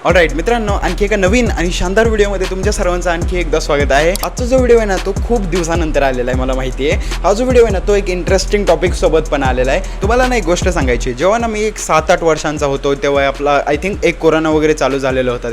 All right मित्रांनो, आणखी एका नवीन आणि शानदार व्हिडिओमध्ये तुमच्या सर्वांचं आणखी एकदा स्वागत आहे. आजचा जो व्हिडिओ आहे ना तो खूप दिवसानंतर आलेला आहे. मला माहिती आहे हा जो व्हिडिओ आहे ना तो एक इंटरेस्टिंग टॉपिक सोबत पण आलेला आहे. तुम्हाला ना एक गोष्ट सांगायची, जेव्हा ना मी एक 7-8 वर्षांचा होतो तेव्हा आपला आय थिंक एक कोरोना वगैरे चालू झालेला होता.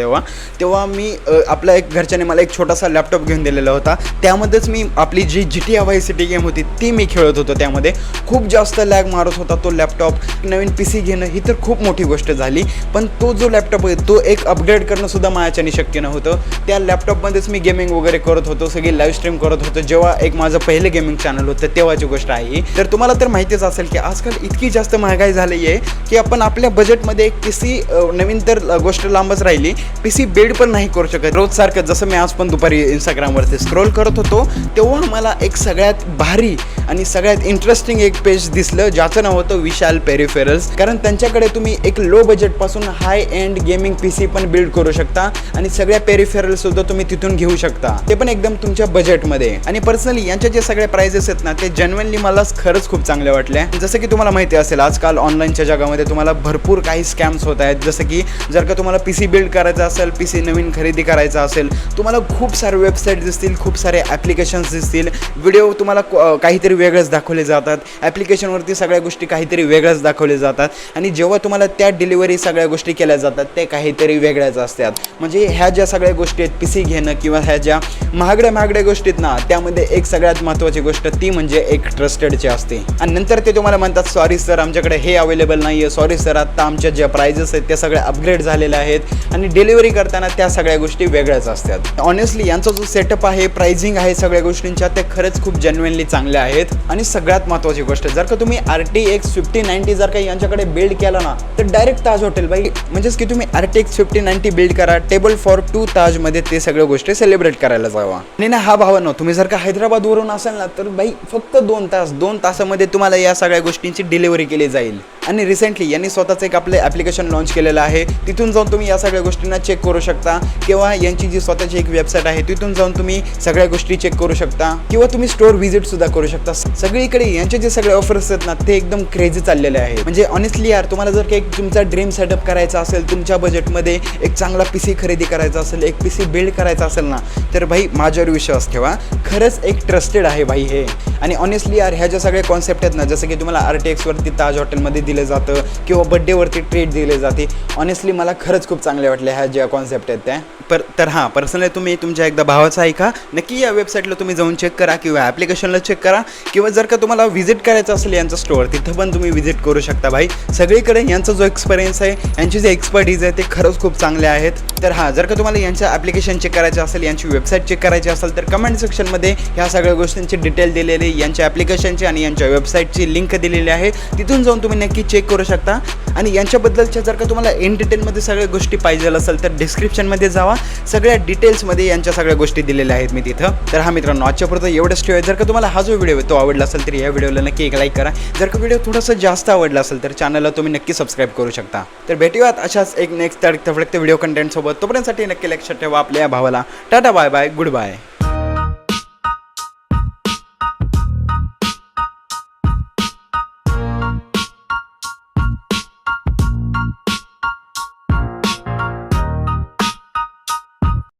तेव्हा मी आपल्या एक घरच्याने मला एक छोटासा लॅपटॉप घेऊन दिलेला होता. त्यामध्येच मी आपली जी GTA Vice City गेम होती ती मी खेळत होतो. त्यामध्ये खूप जास्त लॅग मारत होता तो लॅपटॉप. नवीन PC घेणं ही तर खूप मोठी गोष्ट झाली, पण तो जो लॅपटॉप आहे तो एक अपग्रेड करणं सुद्धा माझ्याच्याने शक्य नव्हतं. त्या लॅपटॉपमध्येच मी गेमिंग वगैरे करत होतो, सगळी लाईव्ह स्ट्रीम करत होतो. जेव्हा एक माझं पहिलं गेमिंग चॅनल होतं तेव्हाची गोष्ट आहे. तर तुम्हाला तर माहितीच असेल की आजकाल इतकी जास्त महागाई झाली आहे की आपण आपल्या बजेटमध्ये एक PC नवीन तर गोष्ट लांबच राहिली, PC बिल्ड पण नाही करू शकत. रोजसारखं जसं मी आज पण दुपारी इंस्टाग्रामवरती स्क्रोल करत होतो तेव्हा मला एक सगळ्यात भारी आणि सगळ्यात इंटरेस्टिंग एक पेज दिसलं ज्याचं नाव होतं विशाल पेरिफेरल्स. कारण त्यांच्याकडे तुम्ही एक लो बजेटपासून हाय एंड गेमिंग PC पण बिल्ड करू शकता आणि सगळ्या पेरिफेरल्स सुद्धा तुम्ही तिथून घेऊ शकता, ते पण एकदम तुमच्या बजेटमध्ये. आणि पर्सनली यांच्या जे सगळे प्राइजेस आहेत ना ते जेन्युइनली मला खरंच खूप चांगले वाटले. जसं की तुम्हाला माहिती असेल आजकाल ऑनलाईनच्या जगामध्ये तुम्हाला भरपूर काही स्कॅम्स होत आहेत. जसं की जर का तुम्हाला PC बिल्ड करायचा असेल, PC नवीन खरेदी करायचा असेल, तुम्हाला खूप सारे वेबसाईट दिसतील, खूप सारे ॲप्लिकेशन्स दिसतील. व्हिडिओ तुम्हाला काहीतरी वेगळंच दाखवले जातात, ॲप्लिकेशनवरती सगळ्या गोष्टी काहीतरी वेगळंच दाखवले जातात आणि जेव्हा तुम्हाला त्या डिलिव्हरी सगळ्या गोष्टी केल्या जातात ते काहीतरी वेगळ्याच असतात. म्हणजे ह्या ज्या सगळ्या गोष्टी आहेत PC घेणं किंवा ह्या ज्या महागड्या गोष्टी आहेत ना त्यामध्ये एक सगळ्यात महत्त्वाची गोष्ट ती म्हणजे एक ट्रस्टेडची असते. आणि नंतर ते तुम्हाला म्हणतात सॉरी सर आमच्याकडे हे अवेलेबल नाही आहे, सॉरी सर आत्ता आमच्या ज्या प्राइजेस आहेत त्या सगळ्या अपग्रेड झालेल्या आहेत आणि डिलिव्हरी करताना त्या सगळ्या गोष्टी वेगळ्याच असतात. ऑनेस्टली यांचा जो सेटअप आहे, प्राइजिंग आहे सगळ्या गोष्टींच्या, ते खरंच खूप जेन्युइनली चांगले आहेत. आणि सगळ्यात महत्त्वाची गोष्ट, जर का तुम्ही RTX 5090 जर का यांच्याकडे बिल्ड केला ना तर डायरेक्ट ताज हॉटेल बाई, म्हणजेच की तुम्ही RTX 5090 बिल्ड करा, टेबल फॉर 2 ताजमध्ये ते सगळ्या गोष्टी सेलिब्रेट करायला जावा. आणि ना हा भावांनो, तुम्ही जर का हैदराबादवरून असाल ना तर बाई फक्त 2 तासामध्ये तुम्हाला या सगळ्या गोष्टींची डिलिव्हरी केली जाईल. आणि रिसेंटली यांनी स्वतःच एक आपले ॲप्लिकेशन लॉन्च केलेलं आहे, तिथून जाऊन तुम्ही या सगळ्या गोष्टींना चेक करू शकता. किंवा यांची जी स्वतःची एक वेबसाईट आहे तिथून जाऊन तुम्ही सगळ्या गोष्टी चेक करू शकता किंवा तुम्ही स्टोअर व्हिजिटसुद्धा करू शकता. सगळीकडे यांचे जे सगळे ऑफर्स आहेत ना ते एकदम क्रेझी चाललेले आहेत. म्हणजे ऑनेस्टली यार, तुम्हाला जर का एक तुमचा ड्रीम सेटअप करायचा असेल, तुमच्या बजेटमध्ये एक चांगला PC खरेदी करायचा असेल, एक PC बिल्ड करायचा असेल ना तर भाई माझ्यावर विश्वास ठेवा, खरंच एक ट्रस्टेड आहे भाई हे. आणि ऑनेस्टली यार, ह्या ज्या सगळ्या कॉन्सेप्ट आहेत ना, जसं की तुम्हाला RTXवरती ताज हॉटेलमध्ये दिलं जातं किंवा बड्डेवरती ट्रीट दिले जाते, ऑनेस्टली मला खरंच खूप चांगले वाटले ह्या ज्या कॉन्सेप्ट आहेत त्या. तर हां, पर्सनली तुम्ही तुमच्या एकदा भावाचा ऐका, नक्की या वेबसाईटला तुम्ही जाऊन चेक करा किंवा ॲप्लिकेशनला चेक करा किंवा जर का तुम्हाला व्हिजिट करायचं असेल यांचं स्टोअर तिथं पण तुम्ही व्हिजिट करू शकता भाई. सगळीकडे यांचा जो एक्सपिरियन्स आहे, यांची जे एक्सपर्टीज आहे ते खरंच खूप चांगले आहेत. तर हां, जर का तुम्हाला यांचं ॲप्लिकेशन चेक करायचं असेल, यांची वेबसाईट चेक करायची असेल तर कमेंट सेक्शनमध्ये ह्या सगळ्या गोष्टींची डिटेल दिलेली, यांच्या ॲप्लिकेशनची आणि यांच्या वेबसाईटची लिंक दिलेली आहे, तिथून जाऊन तुम्ही नक्की चेक करू शकता. आणि यांच्याबद्दलच्या जर का तुम्हाला इन डिटेलमध्ये सगळ्या गोष्टी पाहिजे असेल तर डिस्क्रिप्शनमध्ये जावा, सगळ्या डिटेल्समध्ये यांच्या सगळ्या गोष्टी दिलेल्या आहेत मी तिथं. तर हा मित्रांनो, आजच्यापुरतं एवढंच ठेवा. जर का तुम्हाला हा जो व्हिडिओ आहे तो आवडला असेल तर या व्हिडिओला नक्की एक लाईक करा. जर का व्हिडिओ थोडंसं जास्त आवडला असेल तर चॅनलला तुम्ही नक्की सबस्क्राईब करू शकता. तर भेटूयात अशाच एक नेक्स्ट व्हिडिओ कंटेंटसोबत. तोपर्यंतसाठी नक्की लक्षात ठेवा आपल्या या भावाला tata, bye bye, good bye.